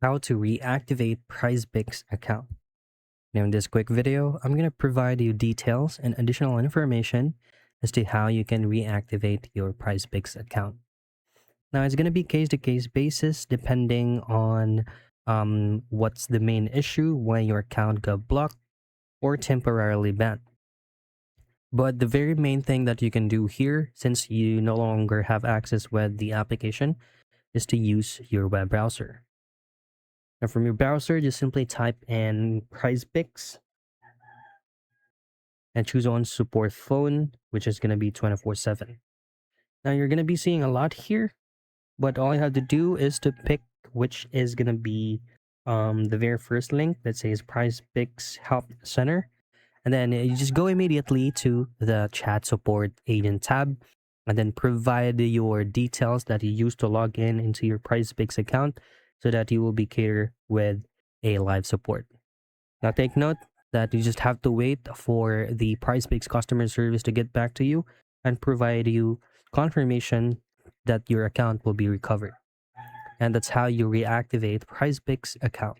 How to reactivate Prizepicks account. Now in this quick video, I'm going to provide you details and additional information as to how you can reactivate your Prizepicks account. Now it's going to be case-to-case basis depending on what's the main issue, why your account got blocked or temporarily banned. But the very main thing that you can do here, since you no longer have access with the application, is to use your web browser. Now from your browser, just simply type in Prizepicks and choose on support phone, which is going to be 24/7. Now you're going to be seeing a lot here, but all you have to do is to pick which is going to be the very first link that says Prizepicks Help Center. And then you just go immediately to the chat support agent tab and then provide your details that you used to log in into your Prizepicks account so that you will be catered with a live support. Now take note that you just have to wait for the Prizepicks customer service to get back to you and provide you confirmation that your account will be recovered. And that's how you reactivate Prizepicks account.